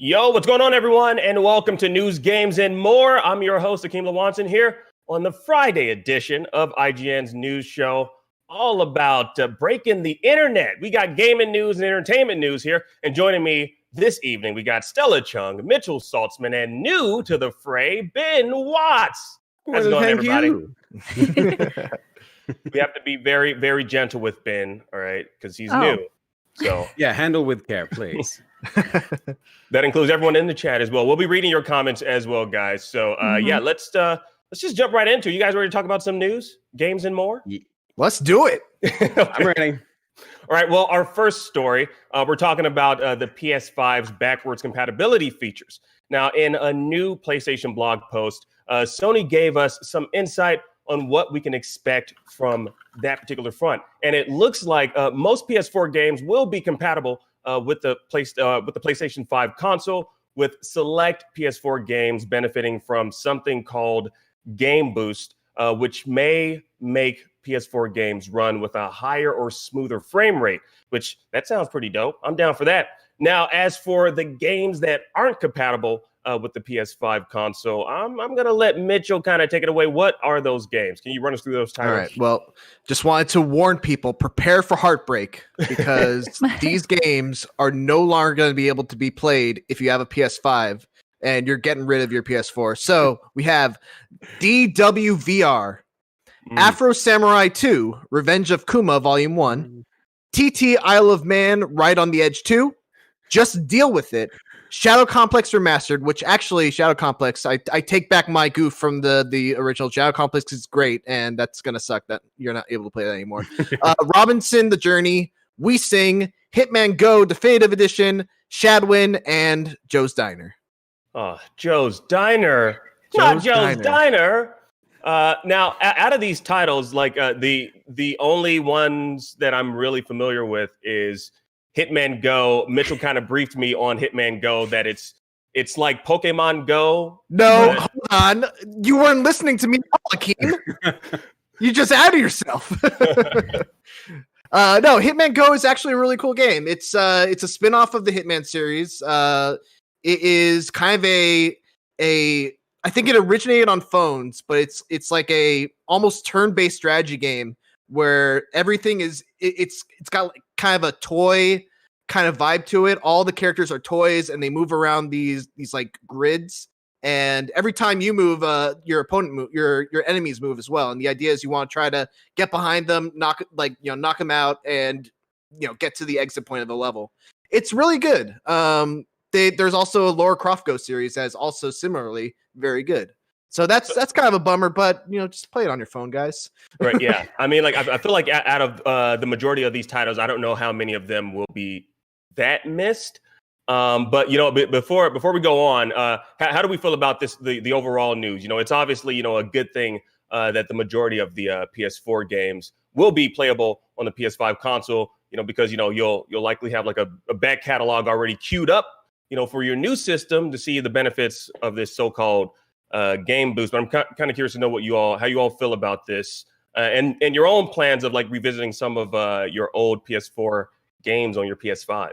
Yo, what's going on, everyone? And welcome to News, Games, and More. I'm your host, Akeem Lawanson, here on the Friday edition of IGN's news show, all about breaking the internet. We got gaming news and entertainment news here. And joining me this evening, we got Stella Chung, Mitchell Saltzman, and new to the fray, Ben Watts. How's it going, everybody? We have to be very, very gentle with Ben, all right, because he's new. So yeah, handle with care, please. That includes everyone in the chat as well. We'll be reading your comments as well, guys. So yeah, let's just jump right into it. You guys ready to talk about some news, games, and more? Let's do it. Okay. I'm ready. All right. Well, our first story, we're talking about the PS5's backwards compatibility features. Now, in a new PlayStation blog post, Sony gave us some insight on what we can expect from that particular front. And it looks like most PS4 games will be compatible with the PlayStation 5 console, with select PS4 games benefiting from something called Game Boost, which may make PS4 games run with a higher or smoother frame rate, which that sounds pretty dope. I'm down for that. Now, as for the games that aren't compatible with the PS5 console, I'm going to let Mitchell kind of take it away. What are those games? Can you run us through those titles? All right. Well, just wanted to warn people, prepare for heartbreak, because these games are no longer going to be able to be played if you have a PS5 and you're getting rid of your PS4. So we have DWVR, Afro Samurai 2, Revenge of Kuma Volume 1, TT Isle of Man, Right on the Edge 2, Just Deal With It, Shadow Complex Remastered, which actually Shadow Complex, I take back my goof from the original. Shadow Complex is great, and that's going to suck that you're not able to play that anymore. Robinson, The Journey, We Sing, Hitman Go, Definitive Edition, Shadwin, and Joe's Diner. Oh, Joe's Diner. Not Joe's Diner. Now, out of these titles, like the only ones that I'm really familiar with is Hitman Go. Mitchell kind of briefed me on Hitman Go that it's like Pokemon Go. No, hold on. You weren't listening to me, Hakeem. You just outed yourself. No, Hitman Go is actually a really cool game. It's a spin-off of the Hitman series. It is kind of a I think it originated on phones, but it's like a almost turn-based strategy game where everything is it's got like kind of a toy kind of vibe to it. All the characters are toys and they move around these like grids, and every time you move, your opponent move, your enemies move as well. And the idea is you want to try to get behind them, knock them out, and get to the exit point of the level. It's really good. There's also a Lara Croft Go series that is also similarly very good. So that's kind of a bummer, but just play it on your phone, guys. Right? Yeah. I mean, like I feel like out of the majority of these titles, I don't know how many of them will be that missed. But before we go on, how do we feel about this? The overall news. It's obviously a good thing that the majority of the PS4 games will be playable on the PS5 console. Because you'll likely have like a back catalog already queued up. For your new system to see the benefits of this so-called Game Boost. But I'm kind of curious to know how you all feel about this and your own plans of like revisiting some of your old PS4 games on your PS5.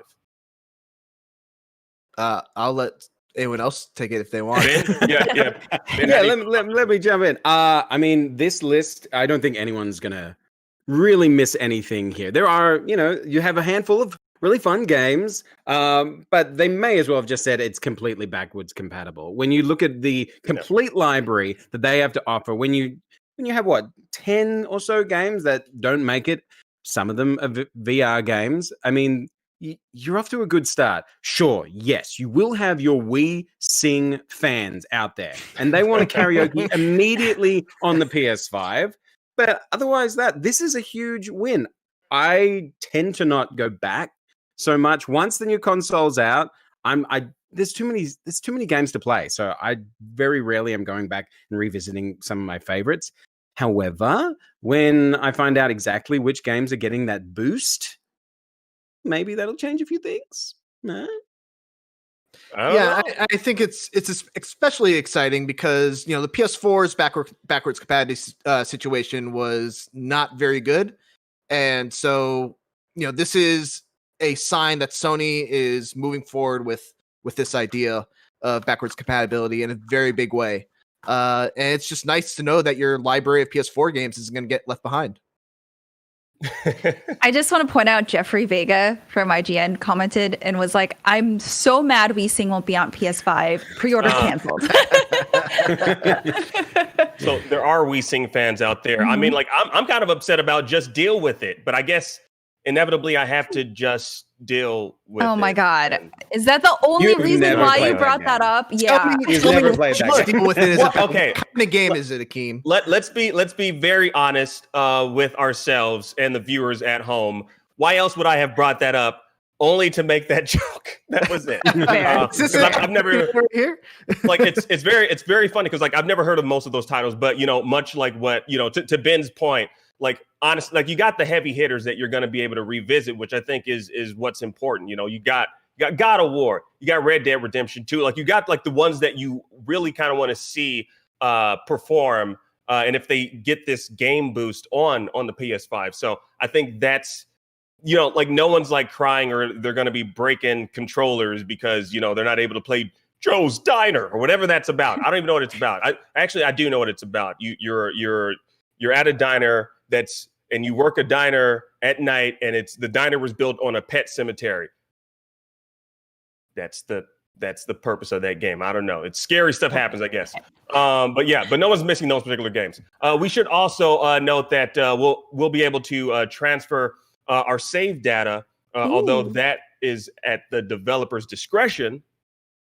I'll let anyone else take it if they want. Ben? Yeah. Ben, let me jump in. I mean, this list, I don't think anyone's gonna really miss anything here. There are, you have a handful of really fun games, but they may as well have just said it's completely backwards compatible. When you look at the complete library that they have to offer, when you have 10 or so games that don't make it, some of them are VR games. I mean, you're off to a good start. Sure, yes, you will have your We Sing fans out there, and they want to karaoke immediately on the PS5. But otherwise, this is a huge win. I tend to not go back so much once the new console's out. There's too many games to play, so I very rarely am going back and revisiting some of my favorites. However, when I find out exactly which games are getting that boost, maybe that'll change a few things. No? Yeah, I think it's especially exciting because the PS4's backwards compatibility situation was not very good, and so this is a sign that Sony is moving forward with with this idea of backwards compatibility in a very big way. And it's just nice to know that your library of PS4 games isn't going to get left behind. I just want to point out Jeffrey Vega from IGN commented and was like, I'm so mad WeSing won't be on PS5. Pre-order canceled. So there are WeSing fans out there. I mean, like, I'm kind of upset about just deal with it, but I guess inevitably I have to just deal with it. Oh my God. Is that the only reason why you brought that up? Yeah. He's never played that game. Deal with it. Okay. What kind of game is it, Akeem? Let's be very honest with ourselves and the viewers at home. Why else would I have brought that up? Only to make that joke. That was it. I've never here. Like it's very funny because like I've never heard of most of those titles, but you know, much like what you know, to Ben's point, like honestly, like you got the heavy hitters that you're going to be able to revisit, which I think is what's important. You know, you got God of War, you got Red Dead Redemption 2, like you got like the ones that you really kind of want to see perform, and if they get this game boost on the PS5, so I think that's. You know, like no one's like crying or they're going to be breaking controllers because, you know, they're not able to play Joe's Diner or whatever that's about. I don't even know what it's about. I do know what it's about. You're at a diner and you work a diner at night and the diner was built on a pet cemetery. That's the purpose of that game. I don't know. It's scary stuff happens, I guess. But no one's missing those particular games. We should also note that we'll be able to transfer our save data, although that is at the developer's discretion.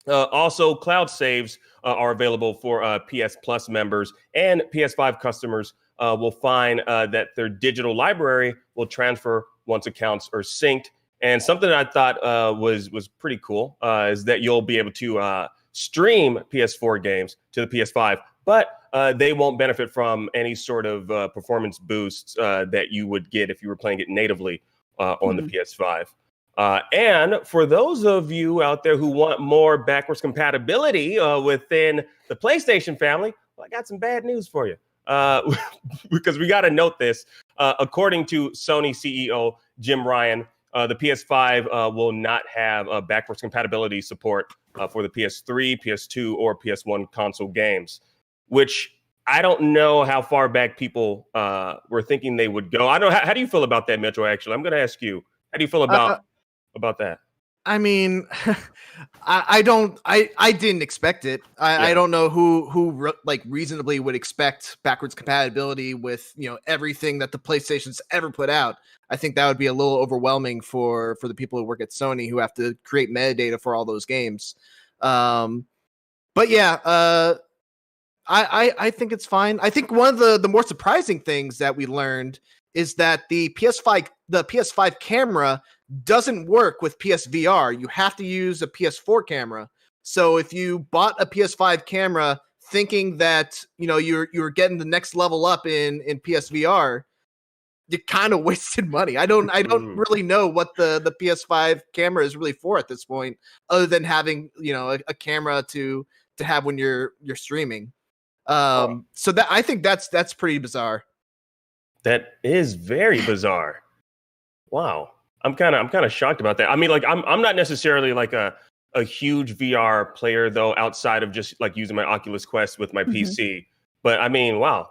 Also, cloud saves are available for PS Plus members, and PS5 customers will find that their digital library will transfer once accounts are synced. And something that I thought was pretty cool is that you'll be able to stream PS4 games to the PS5, but they won't benefit from any sort of performance boosts that you would get if you were playing it natively on the PS5. And for those of you out there who want more backwards compatibility within the PlayStation family, well, I got some bad news for you. Because we got to note this. According to Sony CEO Jim Ryan, the PS5 will not have backwards compatibility support for the PS3, PS2, or PS1 console games, which I don't know how far back people were thinking they would go. I don't know. How do you feel about that, Mitchell? Actually, I'm going to ask you. How do you feel about that? I mean, I didn't expect it. I don't know who like reasonably would expect backwards compatibility with, you know, everything that the PlayStation's ever put out. I think that would be a little overwhelming for the people who work at Sony who have to create metadata for all those games. But yeah, I think it's fine. I think one of the more surprising things that we learned is that the PS5 camera doesn't work with PSVR. You have to use a PS4 camera. So if you bought a PS5 camera thinking that, you know, you're getting the next level up in PSVR, you kind of wasted money. I don't really know what the PS5 camera is really for at this point, other than having, you know, a camera to have when you're streaming. So that I think that's pretty bizarre. That is very bizarre. Wow. I'm kind of shocked about that. I mean, like I'm not necessarily like a huge VR player though, outside of just like using my Oculus Quest with my PC. But I mean, wow,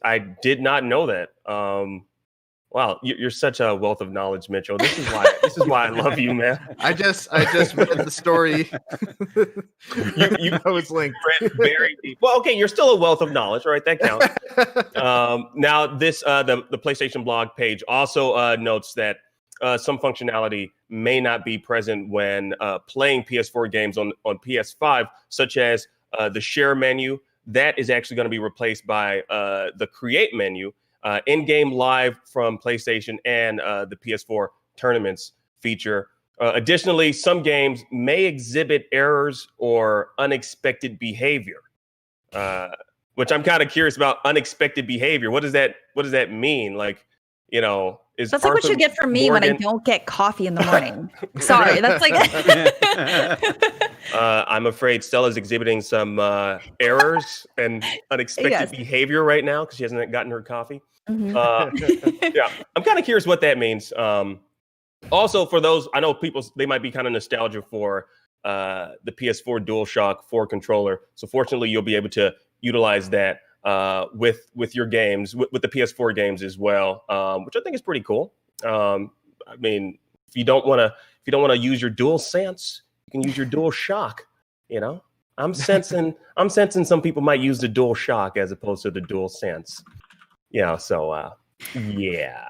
I did not know that. Wow, you're such a wealth of knowledge, Mitchell. This is why I love you, man. I just read the story. you was linked very deep. Well, okay, you're still a wealth of knowledge, right? That counts. Now, this the PlayStation blog page also notes that some functionality may not be present when playing PS4 games on PS5, such as the share menu. That is actually going to be replaced by the create menu. In-game live from PlayStation and the PS4 tournaments feature. Additionally, some games may exhibit errors or unexpected behavior, which I'm kind of curious about. Unexpected behavior. What does that mean? Like, you know, is that's like what you get from me when I don't get coffee in the morning. Sorry, that's like. I'm afraid Stella's exhibiting some errors and unexpected behavior right now because she hasn't gotten her coffee. Yeah, I'm kind of curious what that means. Also, for those, I know people, they might be kind of nostalgia for the PS4 DualShock 4 controller. So fortunately, you'll be able to utilize that with your games, with the PS4 games as well, which I think is pretty cool. I mean, if you don't want to use your DualSense, you can use your DualShock. You know, I'm sensing some people might use the DualShock as opposed to the DualSense. Yeah, so yeah,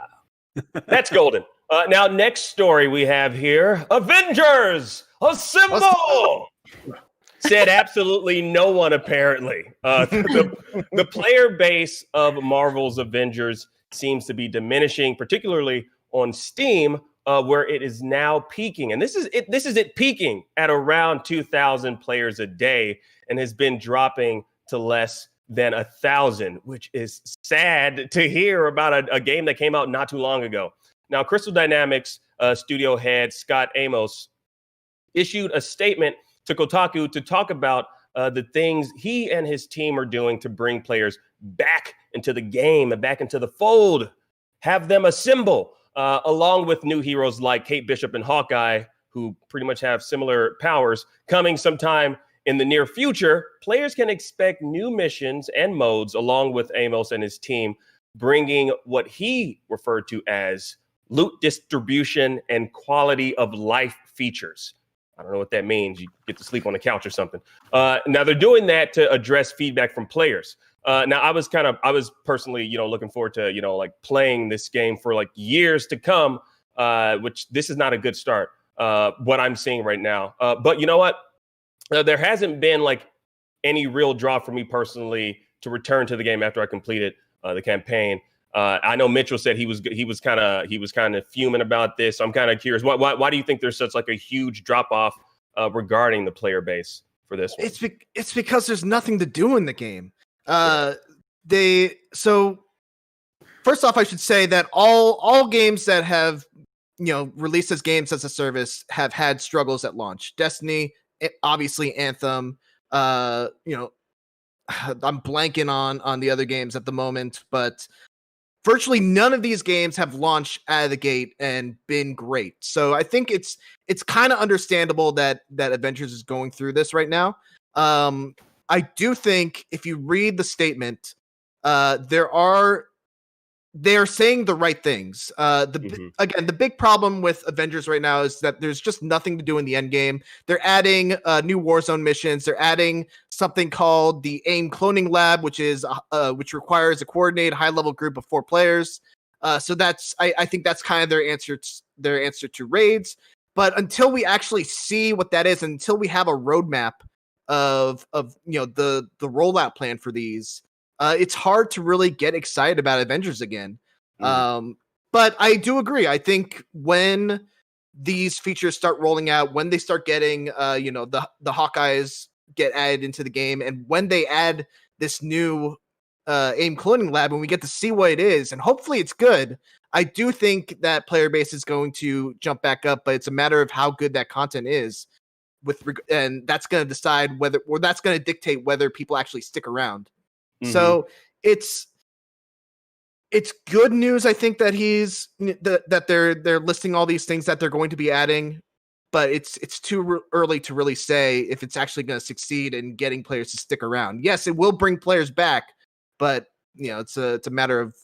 that's golden. Now, next story we have here: Avengers Assemble. Said absolutely no one, apparently. The player base of Marvel's Avengers seems to be diminishing, particularly on Steam, where it is now peaking. And this is it peaking at around 2,000 players a day and has been dropping to less than 1,000, which is sad to hear about a game that came out not too long ago. Now, Crystal Dynamics studio head Scott Amos issued a statement to Kotaku to talk about the things he and his team are doing to bring players back into the game and back into the fold, have them assemble, along with new heroes like Kate Bishop and Hawkeye, who pretty much have similar powers. Coming sometime in the near future, players can expect new missions and modes, along with Amos and his team, bringing what he referred to as loot distribution and quality of life features. I don't know what that means. You get to sleep on the couch or something. Now they're doing that to address feedback from players. Now I was personally, looking forward to, like playing this game for like years to come, which this is not a good start, what I'm seeing right now. But you know what? There hasn't been like any real draw for me personally to return to the game after I completed the campaign. I know Mitchell said he was kind of fuming about this. So I'm kind of curious. Why do you think there's such like a huge drop off regarding the player base for this one? It's because there's nothing to do in the game. First off, I should say that all games that have released as games as a service have had struggles at launch. Destiny, obviously Anthem. I'm blanking on the other games at the moment, but virtually none of these games have launched out of the gate and been great. So I think it's kind of understandable that Avengers is going through this right now. I do think if you read the statement, they're saying the right things. Again, the big problem with Avengers right now is that there's just nothing to do in the end game. They're adding new Warzone missions. They're adding something called the AIM Cloning Lab, which requires a coordinated high-level group of 4 players. So I think that's kind of their answer to raids. But until we actually see what that is, until we have a roadmap of the rollout plan for these, it's hard to really get excited about Avengers again. But I do agree. I think when these features start rolling out, when they start getting, the Hawkeyes get added into the game, and when they add this new AIM Cloning Lab, and we get to see what it is, and hopefully it's good, I do think that player base is going to jump back up, but it's a matter of how good that content is. And that's going to decide that's going to dictate whether people actually stick around. Mm-hmm. So it's good news. I think that that they're listing all these things that they're going to be adding, but it's too early to really say if it's actually going to succeed in getting players to stick around. Yes, it will bring players back, but it's a matter of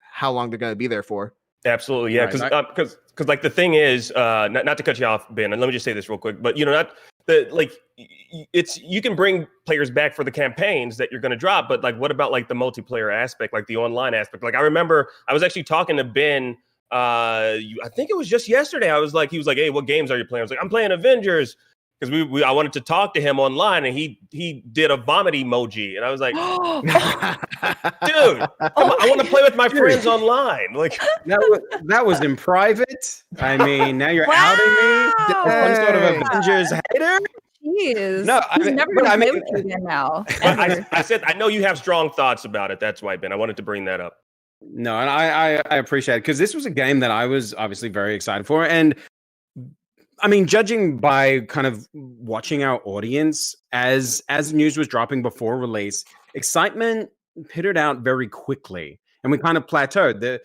how long they're going to be there for. Absolutely, yeah. Because like the thing is, not to cut you off, Ben, and let me just say this real quick, but you can bring players back for the campaigns that you're going to drop, but like what about like the multiplayer aspect, like the online aspect? Like I remember I was actually talking to Ben, I think it was just yesterday. He was like, hey, what games are you playing? I was like, I'm playing Avengers, because I wanted to talk to him online, and he did a vomit emoji, and I was like, dude, I want to play with my friends online. Like that was in private. I mean, now you're outing me. Some sort of Avengers hater. Jeez. No, he's never going to play with you again now. I said I know you have strong thoughts about it. That's why, Ben, I wanted to bring that up. No, and I appreciate it, because this was a game that I was obviously very excited for, and I mean, judging by kind of watching our audience as news was dropping before release, excitement petered out very quickly, and we kind of plateaued.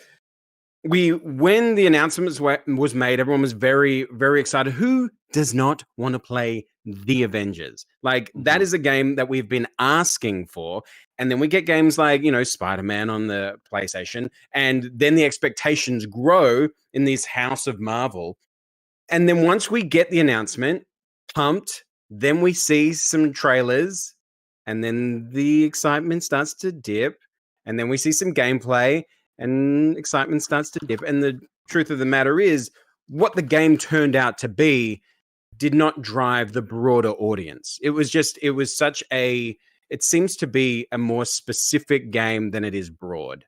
when the announcement was made, everyone was very, very excited. Who does not want to play the Avengers? Like that is a game that we've been asking for. And then we get games like, Spider-Man on the PlayStation. And then the expectations grow in this house of Marvel. And then once we get the announcement, pumped, then we see some trailers. And then the excitement starts to dip. And then we see some gameplay. And excitement starts to dip. And the truth of the matter is, what the game turned out to be did not drive the broader audience. It seems to be a more specific game than it is broad.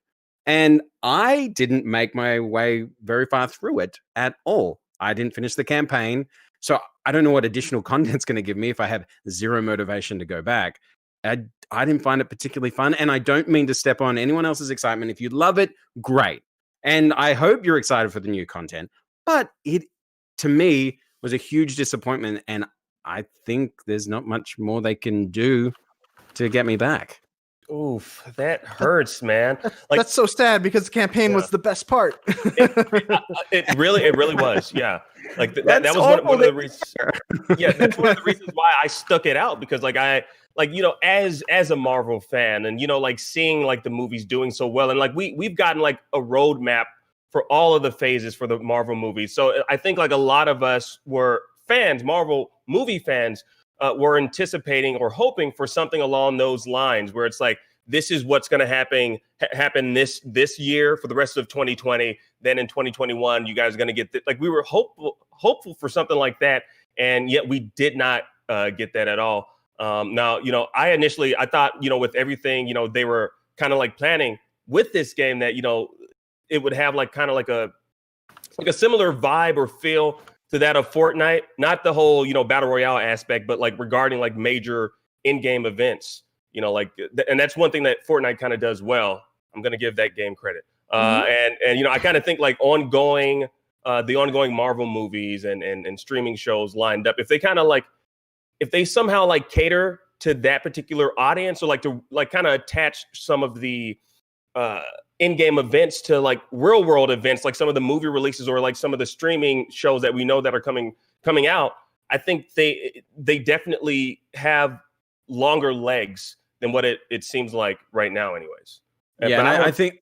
And I didn't make my way very far through it at all. I didn't finish the campaign. So I don't know what additional content's going to give me if I have zero motivation to go back. I didn't find it particularly fun, and I don't mean to step on anyone else's excitement. If you love it, great. And I hope you're excited for the new content. But it, to me, was a huge disappointment, and I think there's not much more they can do to get me back. Oof, that hurts, man. Like, that's so sad because the campaign was the best part. it really was. Yeah, like that was one of the reasons. Yeah, that's one of the reasons why I stuck it out, because as a Marvel fan, and like seeing like the movies doing so well, and like we've gotten like a roadmap for all of the phases for the Marvel movies. So I think like a lot of us were fans, Marvel movie fans, were anticipating or hoping for something along those lines, where it's like, this is what's going to happen this year for the rest of 2020. Then in 2021, you guys are going to get like we were hopeful for something like that, and yet we did not get that at all. Now, I thought, with everything, they were kind of like planning with this game that, it would have like kind of like a similar vibe or feel to that of Fortnite, not the whole, battle royale aspect, but like regarding like major in-game events, and that's one thing that Fortnite kind of does well. I'm going to give that game credit. And I kind of think like the ongoing Marvel movies and streaming shows lined up, if they somehow like cater to that particular audience, or like to like kind of attach some of the in-game events to like real world events, like some of the movie releases or like some of the streaming shows that we know that are coming out, I think they definitely have longer legs than what it seems like right now anyways. I think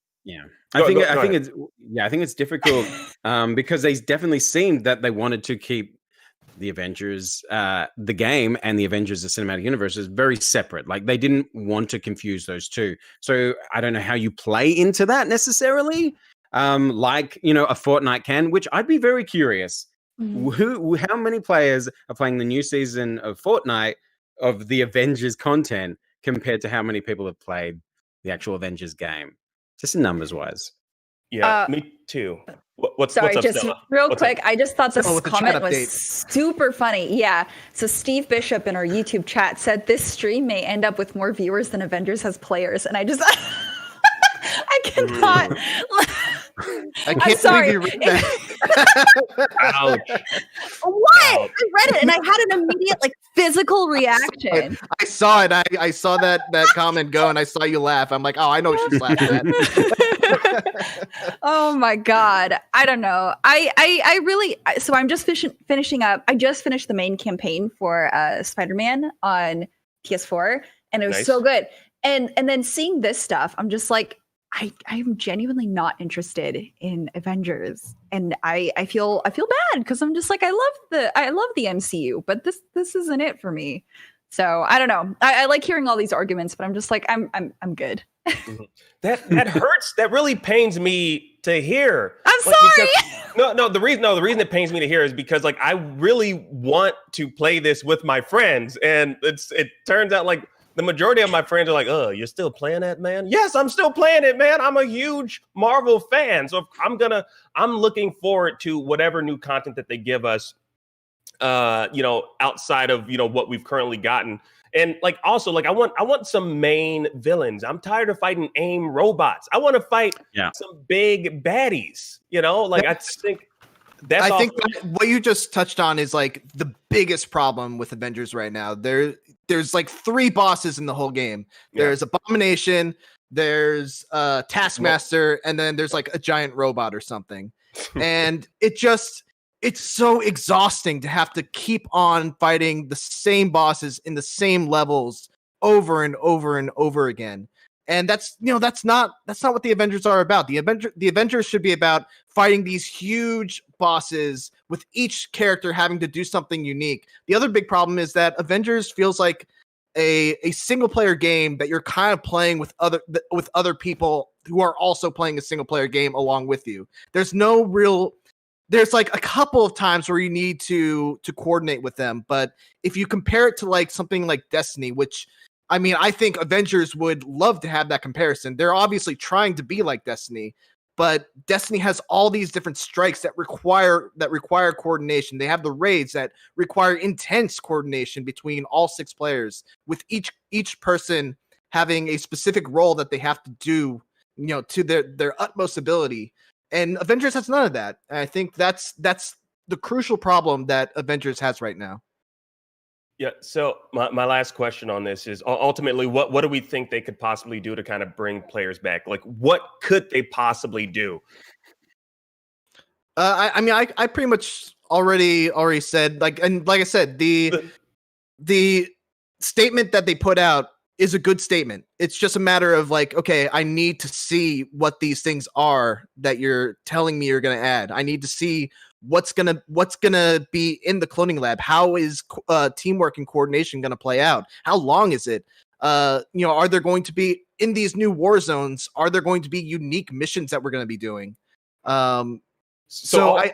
it's difficult because they definitely seemed that they wanted to keep the Avengers, the game, and the Avengers, the cinematic universe, is very separate. Like they didn't want to confuse those two. So I don't know how you play into that necessarily. Like, a Fortnite can, which I'd be very curious. How many players are playing the new season of Fortnite of the Avengers content compared to how many people have played the actual Avengers game? Just numbers wise. Yeah, me too. What's Sorry, up, just Stella? real quick. I just thought this with the comment chat was update. super funny. Yeah. So Steve Bishop in our YouTube chat said this stream may end up with more viewers than Avengers has players, and I just I cannot. I can't I'm sorry. believe you read that. Ouch. What? Ouch. I read it and I had an immediate like physical reaction. I saw it. I saw that comment go, and I saw you laugh. I'm like, oh, I know what she's laughing at. Oh my god, I don't know. I really, so I'm just finishing up. I just finished the main campaign for Spider-Man on PS4, and it was Nice. so good. And then seeing this stuff, I'm just like, I'm genuinely not interested in Avengers, and I feel bad because I'm just like, I love the MCU, but this isn't it for me. So I don't know. I like hearing all these arguments, but I'm just like, I'm good. That hurts. That really pains me to hear. I'm Like, sorry. because- the reason it pains me to hear is because like I really want to play this with my friends, and it turns out like the majority of my friends are like, "Oh, you're still playing that, man?" Yes, I'm still playing it, man. I'm a huge Marvel fan, so I'm looking forward to whatever new content that they give us, outside of what we've currently gotten. And like also like I want some main villains. I'm tired of fighting AIM robots. I want to fight some big baddies. I think that's. I think what you just touched on is like the biggest problem with Avengers right now. There's like 3 bosses in the whole game. There's Abomination, there's Taskmaster, and then there's like a giant robot or something. And it's so exhausting to have to keep on fighting the same bosses in the same levels over and over and over again. And that's not what the Avengers are about. The Avengers should be about fighting these huge bosses with each character having to do something unique. The other big problem is that Avengers feels like a single player game that you're kind of playing with other people who are also playing a single player game along with you. There's like a couple of times where you need to coordinate with them, but if you compare it to like something like Destiny, which I mean, I think Avengers would love to have that comparison. They're obviously trying to be like Destiny, but Destiny has all these different strikes that require coordination. They have the raids that require intense coordination between all 6 players, with each person having a specific role that they have to do, to their utmost ability. And Avengers has none of that. And I think that's the crucial problem that Avengers has right now. Yeah. So my last question on this is ultimately what do we think they could possibly do to kind of bring players back? Like, what could they possibly do? I mean, I pretty much already said, like I said, the statement that they put out is a good statement. It's just a matter of like, okay, I need to see what these things are that you're telling me you're going to add. I need to see what's gonna be in the cloning lab. How is teamwork and coordination gonna play out? How long is it? Are there going to be, in these new war zones, are there going to be unique missions that we're going to be doing?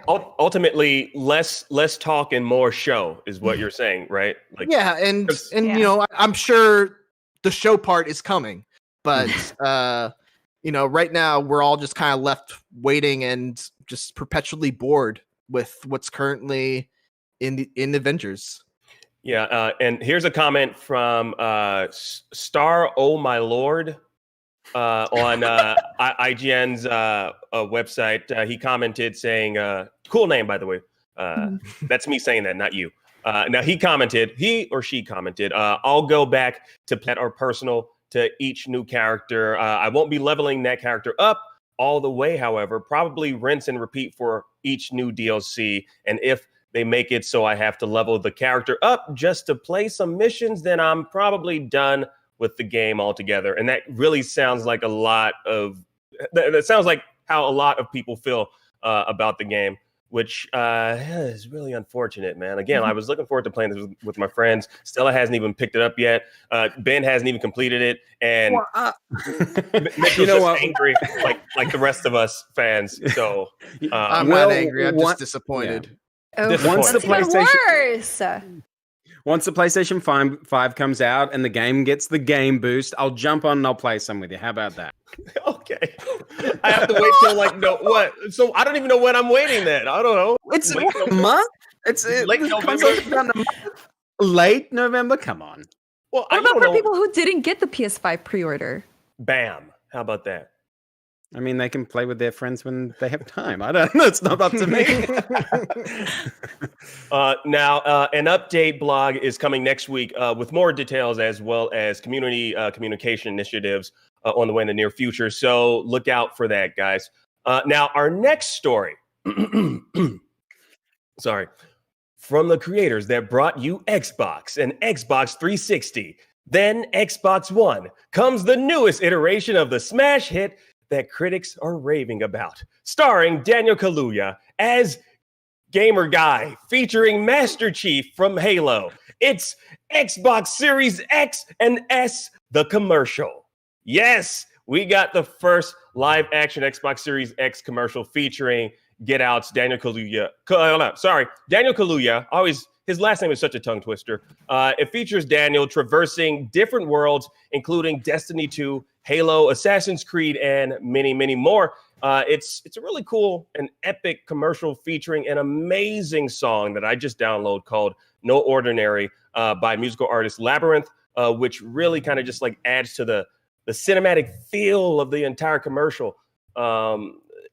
Ultimately, less talk and more show is what you're saying, right? Like, yeah, and I'm sure the show part is coming, but right now we're all just kind of left waiting and just perpetually bored with what's currently in Avengers. Yeah, and here's a comment from Star Oh My Lord on IGN's website. He commented saying, cool name, by the way. That's me saying that, not you. Now he or she commented, I'll go back to pet or personal to each new character. I won't be leveling that character up all the way, however, probably rinse and repeat for each new DLC. And if they make it so I have to level the character up just to play some missions, then I'm probably done with the game altogether. And that really sounds like that sounds like how a lot of people feel about the game, which is really unfortunate, man. Again, I was looking forward to playing this with my friends. Stella hasn't even picked it up yet. Ben hasn't even completed it. And Mitchell's just angry like the rest of us fans. So I'm not angry. I'm just disappointed. Oh, Once the PlayStation... Once the PlayStation 5 comes out and the game gets the game boost, I'll jump on and I'll play some with you. How about that? Okay. I have to wait till what? So I don't even know when I'm waiting then. I don't know. It's a month. It's late November. Late November? Come on. Well, what about for people who didn't get the PS5 pre-order? Bam. How about that? I mean, they can play with their friends when they have time. I don't know. It's not up to me. Now, an update blog is coming next week with more details as well as community communication initiatives on the way in the near future. So look out for that, guys. Now, our next story, from the creators that brought you Xbox and Xbox 360, then Xbox One, comes the newest iteration of the smash hit that critics are raving about, starring Daniel Kaluuya as Gamer Guy, featuring Master Chief from Halo. It's Xbox Series X and S, the commercial. Yes, we got the first live-action Xbox Series X commercial featuring Get Out's Daniel Kaluuya. Daniel Kaluuya. His last name is such a tongue twister. It features Daniel traversing different worlds, including Destiny 2, Halo, Assassin's Creed, and many, many more. It's a really cool and epic commercial featuring an amazing song that I just downloaded called No Ordinary by musical artist Labyrinth, which really kind of just like adds to the cinematic feel of the entire commercial.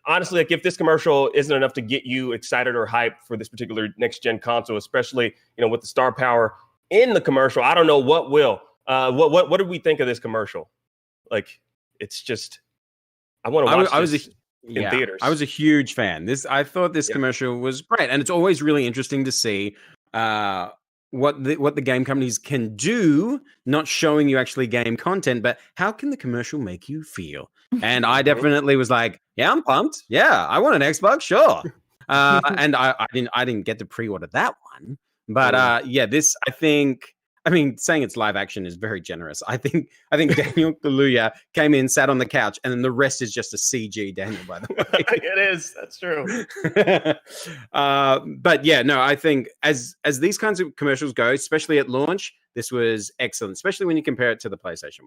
Honestly, like if this commercial isn't enough to get you excited or hyped for this particular next-gen console, especially with the star power in the commercial, I don't know what will. What did we think of this commercial? Like, it's just I want to watch I was this in theaters. I was a huge fan. I thought this commercial was great, and it's always really interesting to see what the game companies can do, not showing you actually game content, but how can the commercial make you feel? And I definitely was like, yeah, I'm pumped. Yeah, I want an Xbox, sure. And I didn't get to pre-order that one, but this I mean, saying it's live action is very generous. I think Daniel Kaluuya came in, sat on the couch, and then the rest is just a CG Daniel, by the way. It is. That's true. But yeah, no, I think as these kinds of commercials go, especially at launch, this was excellent, especially when you compare it to the PlayStation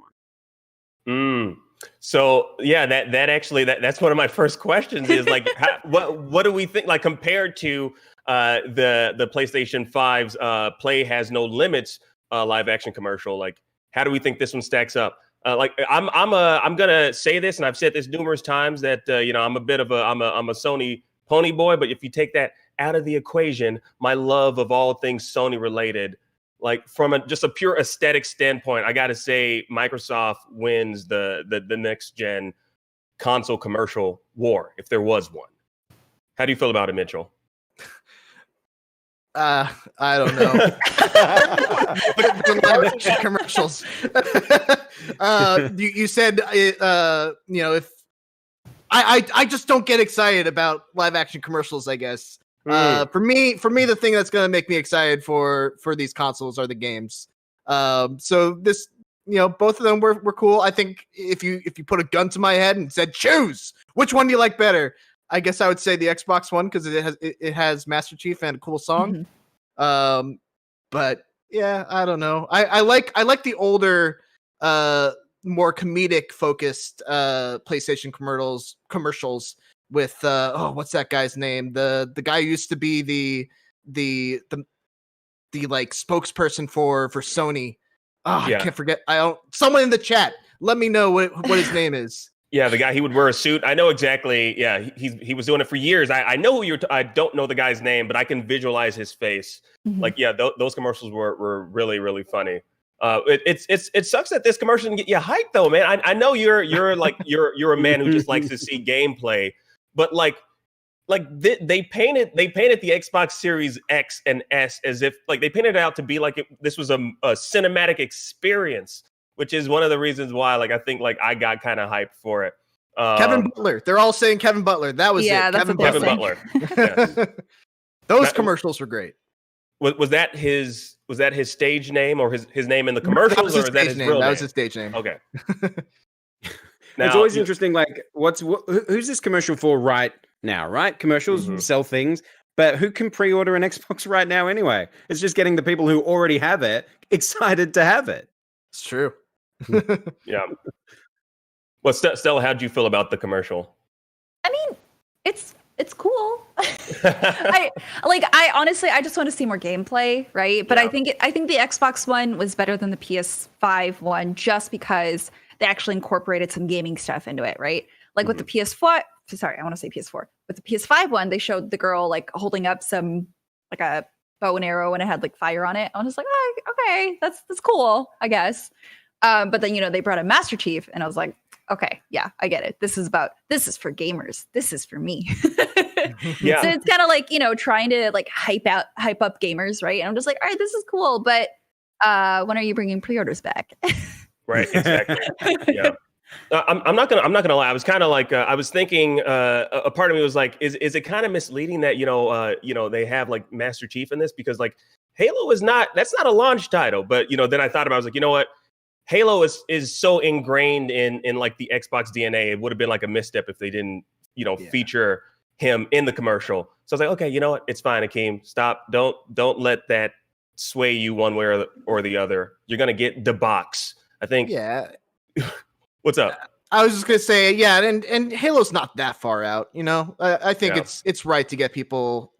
1. So yeah, that's one of my first questions is like, what do we think, like, compared to the PlayStation 5's Play Has No Limits live action commercial? Like, how do we think this one stacks up? Like, I'm gonna say this, and I've said this numerous times that I'm a bit of I'm a Sony pony boy, but if you take that out of the equation, my love of all things Sony related, like from just a pure aesthetic standpoint, I got to say Microsoft wins the next gen console commercial war, if there was one. How do you feel about it, Mitchell? I don't know. The live action commercials. You said if I just don't get excited about live action commercials, I guess. For me, the thing that's gonna make me excited for these consoles are the games. So this, both of them were cool. I think if you put a gun to my head and said choose which one do you like better, I guess I would say the Xbox One because it has Master Chief and a cool song. Mm-hmm. But yeah, I don't know. I like the older, more comedic focused PlayStation commercials with what's that guy's name? The guy who used to be the like spokesperson for Sony. I can't forget. Someone in the chat, let me know what his name is. Yeah, the guy, he would wear a suit. I know exactly. Yeah, he was doing it for years. I know who I don't know the guy's name, but I can visualize his face. Mm-hmm. Like, yeah, those commercials were really, really funny. It sucks that this commercial didn't get you hyped though, man. I know you're a man who just likes to see gameplay, but like they painted the Xbox Series X and S as if like they painted it out to be like this was a cinematic experience, which is one of the reasons why like I think like I got kind of hyped for it. Kevin Butler. They're all saying Kevin Butler. That was it. That's Kevin Butler. Yes. Those commercials were great. Was that his stage name or his name in the commercials, or is that his real name? That was his stage name. Okay. Now, it's always interesting. Like, who's this commercial for right now? Right, commercials sell things, but who can pre-order an Xbox right now anyway? It's just getting the people who already have it excited to have it. It's true. Yeah. Well, Stella, how did you feel about the commercial? I mean, it's cool. I honestly just want to see more gameplay, right? But yeah. I think the Xbox One was better than the PS5 one just because they actually incorporated some gaming stuff into it, right? Like with the PS4, sorry, I want to say PS4. With the PS5 one, they showed the girl like holding up some like a bow and arrow and it had like fire on it. I was just like, oh, okay, that's cool, I guess. But then they brought a Master Chief, and I was like, okay, yeah, I get it. This is for gamers. This is for me. Yeah. So it's kind of like, trying to like hype up gamers, right? And I'm just like, all right, this is cool, but when are you bringing pre-orders back? Right, exactly. Yeah. I'm not gonna lie. I was kind of like I was thinking. A part of me was like, is it kind of misleading that they have like Master Chief in this, because like Halo that's not a launch title, but then I thought about it, I was like, you know what, Halo is so ingrained in like the Xbox DNA. It would have been like a misstep if they didn't feature him in the commercial. So I was like, okay, you know what, it's fine, Akeem, stop, don't let that sway you one way or the other. You're gonna get the box, I think. Yeah. What's up? I was just gonna say, yeah, and Halo's not that far out. I think it's right to get people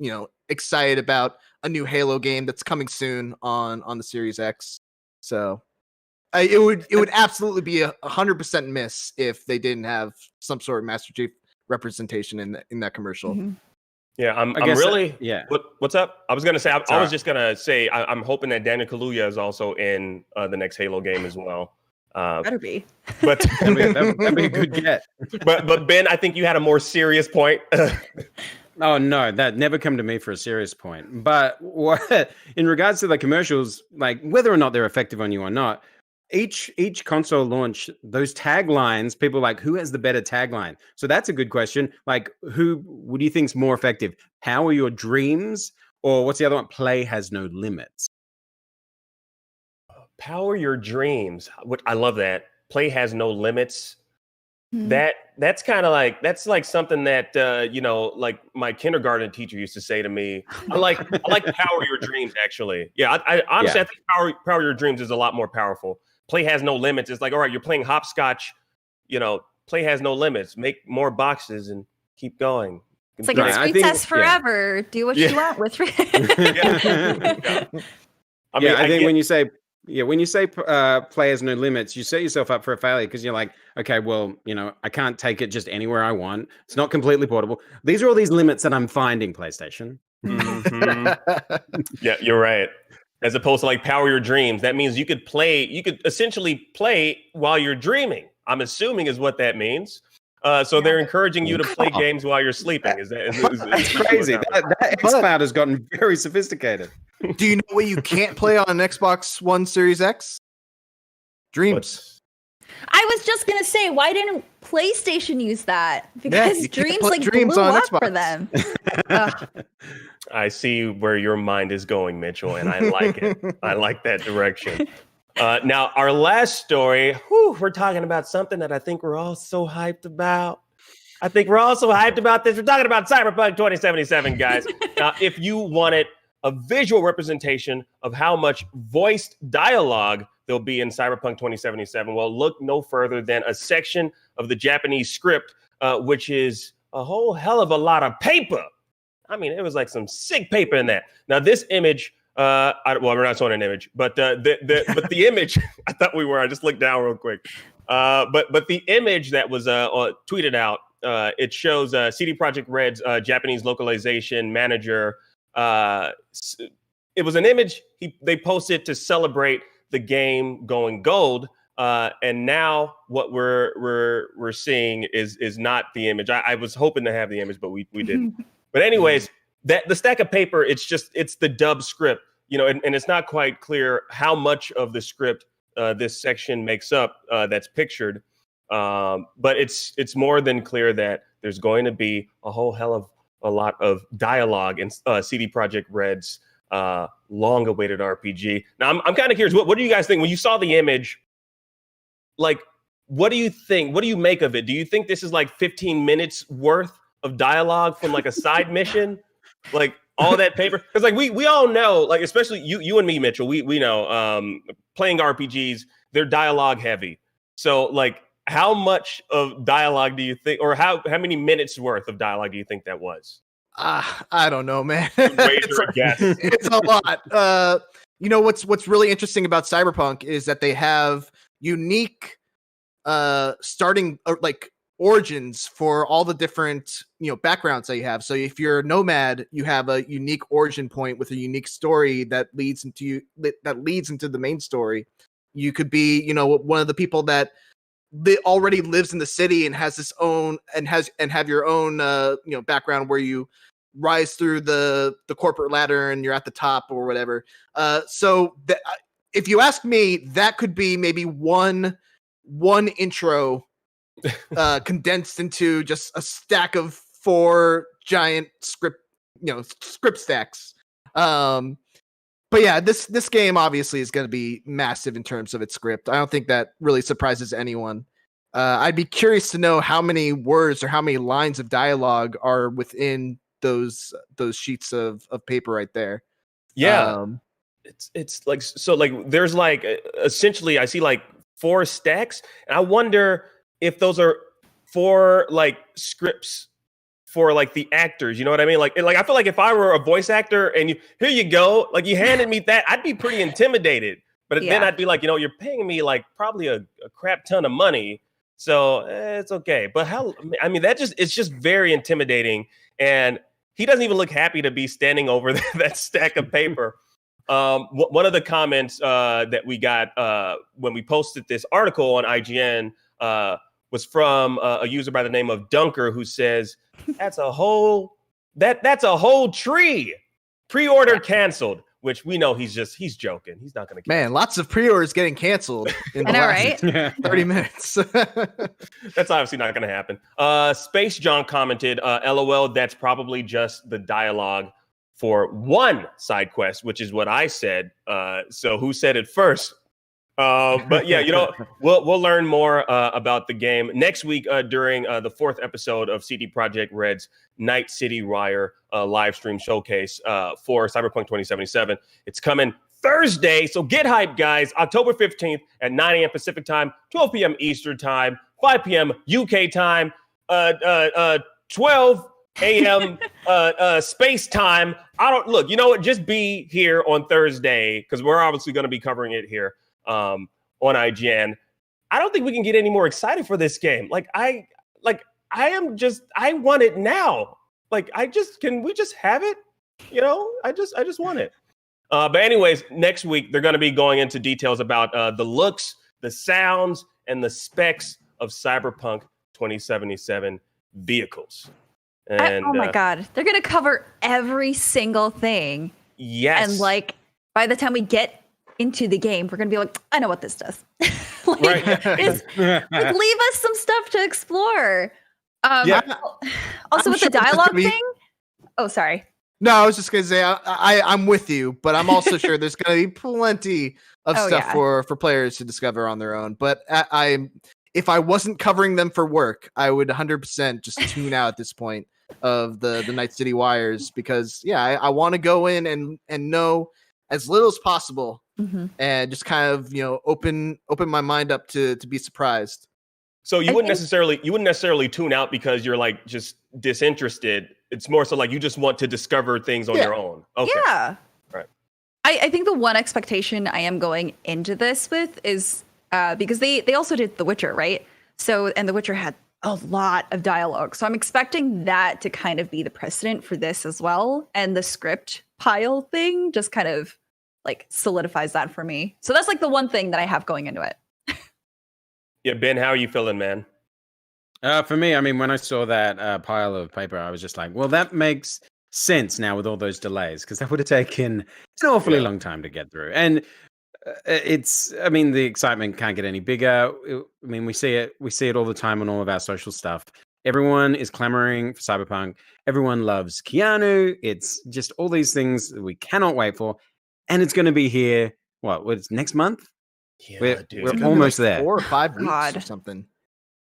excited about a new Halo game that's coming soon on the Series X. So it would absolutely be 100% miss if they didn't have some sort of Master Chief representation in that commercial. Mm-hmm. Yeah, I'm really. What's up? I was gonna say. I was just gonna say. I'm hoping that Daniel Kaluuya is also in the next Halo game as well. Better be. But that'd be a good get. but Ben, I think you had a more serious point. Oh no, that never come to me for a serious point. But what in regards to the commercials, like whether or not they're effective on you or not, each console launch, those taglines, people are like, who has the better tagline? So that's a good question. Like, what do you think's more effective? Power your dreams, or what's the other one? Play has no limits. Power your dreams. I love that. Play has no limits. Mhm. That's kind of like something that like my kindergarten teacher used to say to me. I like power your dreams. Actually, yeah. I honestly, I think power your dreams is a lot more powerful. Play has no limits. It's like, all right, you're playing hopscotch. Play has no limits. Make more boxes and keep going. It's like it's free test forever. Do what you want with free. I think when you say play has no limits, you set yourself up for a failure because you're like, okay, well, I can't take it just anywhere I want. It's not completely portable. These are all these limits that I'm finding, PlayStation. Mm-hmm. Yeah, you're right. As opposed to like power your dreams, that means you could essentially play while you're dreaming. I'm assuming is what that means. So they're encouraging you to play games while you're sleeping. That's crazy. That xCloud has gotten very sophisticated. Do you know what you can't play on an Xbox One Series X? Dreams. I was just gonna say, why didn't PlayStation use that? Because Dreams Dreams blew on up Xbox. for them. I see where your mind is going, Mitchell, and I like it. I like that direction. Now, our last story, we're talking about something that I think we're all so hyped about. I think we're all so hyped about this. We're talking about Cyberpunk 2077, guys. Now, if you wanted a visual representation of how much voiced dialogue there'll be in Cyberpunk 2077, well, look no further than a section of the Japanese script, which is a whole hell of a lot of paper. I mean, it was like some sick paper in that. Now, this image, we're not showing an image, but the image, I thought we were. I just looked down real quick. But the image that was tweeted out, it shows CD Projekt Red's Japanese localization manager. It was an image they posted to celebrate the game going gold. And now what we're seeing is not the image. I was hoping to have the image, but we didn't. But anyways, the stack of paper, it's the dub script, and it's not quite clear how much of the script this section makes up that's pictured. But it's more than clear that there's going to be a whole hell of a lot of dialogue in CD Projekt Red's long-awaited RPG. Now, I'm kind of curious. What do you guys think when you saw the image? Like, what do you think? What do you make of it? Do you think this is like 15 minutes worth of dialogue from like a side mission? Like all that paper? Because like we all know, like especially you and me, Mitchell, we know playing RPGs, they're dialogue heavy. So like how much of dialogue do you think, or how many minutes worth of dialogue do you think that was? I don't know, man. Wager a guess. It's a lot. What's really interesting about Cyberpunk is that they have unique starting like origins for all the different backgrounds that you have. So if you're a nomad, you have a unique origin point with a unique story that leads into the main story. You could be one of the people that already lives in the city and has his own and have your own background where you rise through the corporate ladder and you're at the top or whatever. If you ask me, that could be maybe one intro condensed into just a stack of 4 giant script stacks. But yeah, this game obviously is going to be massive in terms of its script. I don't think that really surprises anyone. I'd be curious to know how many words or how many lines of dialogue are within those sheets of paper right there. Yeah. It's like, so like there's like essentially I see like 4 stacks, and I wonder if those are 4 like scripts for like the actors, you know what I mean? Like I feel like if I were a voice actor and here you go, like you handed me that, I'd be pretty intimidated. But then I'd be like, you're paying me like probably a crap ton of money, so it's okay. But it's just very intimidating, and he doesn't even look happy to be standing over that stack of paper. One of the comments that we got when we posted this article on IGN was from a user by the name of Dunker, who says, "That's a whole tree. Pre-order canceled." Which we know he's joking. He's not going to. Man, lots of pre-orders getting canceled in the last 30 minutes. That's obviously not going to happen. Space John commented, "LOL, that's probably just the dialogue for one side quest," which is what I said. So who said it first? But yeah, we'll learn more about the game next week during the 4th episode of CD Projekt Red's Night City Wire live stream showcase for Cyberpunk 2077. It's coming Thursday, so get hyped, guys. October 15th at 9 a.m. Pacific time, 12 p.m. Eastern time, 5 p.m. UK time, 12 a.m. space time. Look, you know what? Just be here on Thursday because we're obviously going to be covering it here on IGN. I don't think we can get any more excited for this game. I want it now. Can we just have it? I just want it. But anyways, next week they're going to be going into details about the looks, the sounds, and the specs of Cyberpunk 2077 vehicles. And oh my god, they're going to cover every single thing. Yes. And by the time we get into the game, we're going to be like, I know what this does. Right. Leave us some stuff to explore. Yeah. Also, I'm with sure the it's dialogue gonna be- thing. Oh, sorry. No, I was just gonna say I'm with you, but I'm also sure there's gonna be plenty of stuff for players to discover on their own. But if I wasn't covering them for work, I would 100% just tune out at this point of the Night City Wires because I want to go in and know as little as possible and just kind of open my mind up to be surprised. So you wouldn't necessarily tune out because you're just disinterested. It's more so you just want to discover things on your own. Okay. Yeah. Right. I think the one expectation I am going into this with is because they also did The Witcher, right? So, and The Witcher had a lot of dialogue. So I'm expecting that to kind of be the precedent for this as well. And the script pile thing just kind of solidifies that for me. So that's the one thing that I have going into it. Yeah, Ben, how are you feeling, man? For me, I mean, when I saw that pile of paper, I was just like, well, that makes sense now with all those delays, because that would have taken an awfully long time to get through. And the excitement can't get any bigger. We see it all the time on all of our social stuff. Everyone is clamoring for Cyberpunk. Everyone loves Keanu. It's just all these things that we cannot wait for. And it's going to be here, what's next month? Yeah, we're almost there. 4 or 5 weeks or something.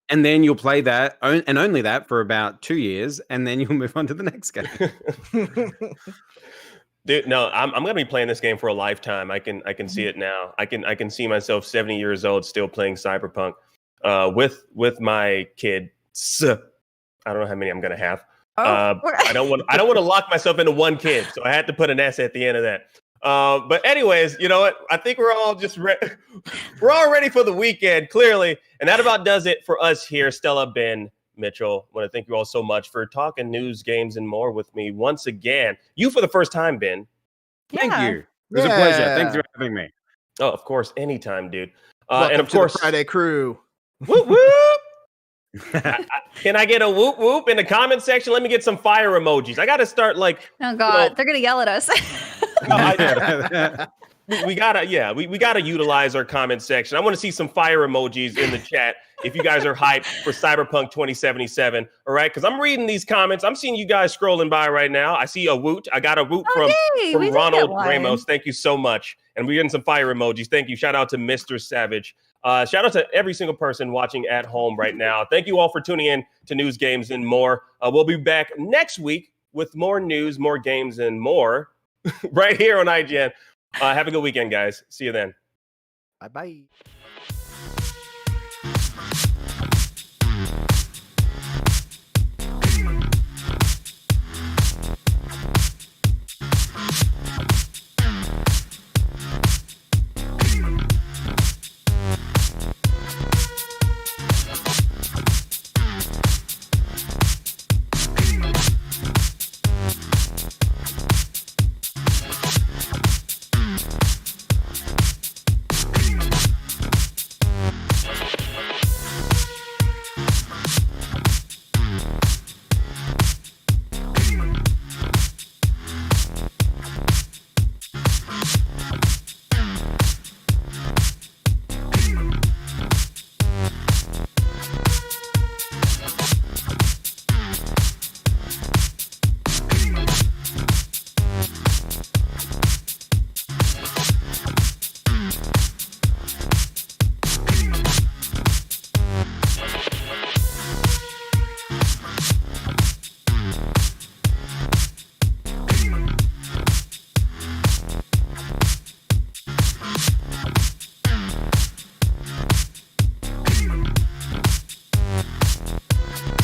And then you'll play that and only that for about 2 years, and then you'll move on to the next game. Dude, no, I'm gonna be playing this game for a lifetime. I can see it now. I can see myself 70 years old still playing Cyberpunk with my kids. I don't know how many I'm gonna have. I don't want to lock myself into one kid, so I had to put an S at the end of that. But anyways, you know what? I think we're all just we're all ready for the weekend, clearly. And that about does it for us here. Stella, Ben, Mitchell, I want to thank you all so much for talking news, games, and more with me once again. You for the first time, Ben. Thank you. It was a pleasure. Thanks for having me. Oh, of course. Anytime, dude. And of course, the Friday crew. Whoop, whoop. Can I get a whoop whoop in the comment section? Let me get some fire emojis. I got to start oh god, they're gonna yell at us. we gotta utilize our comment section. I want to see some fire emojis in the chat if you guys are hyped for Cyberpunk 2077. All right, because I'm reading these comments. I'm seeing you guys scrolling by right now. I see a woot. I got a woot from Ronald Ramos. Thank you so much. And we're getting some fire emojis. Thank you. Shout out to Mr. Savage. Shout out to every single person watching at home right now. Thank you all for tuning in to News, Games, and More. We'll be back next week with more news, more games, and more right here on IGN. Have a good weekend, guys. See you then. Bye-bye.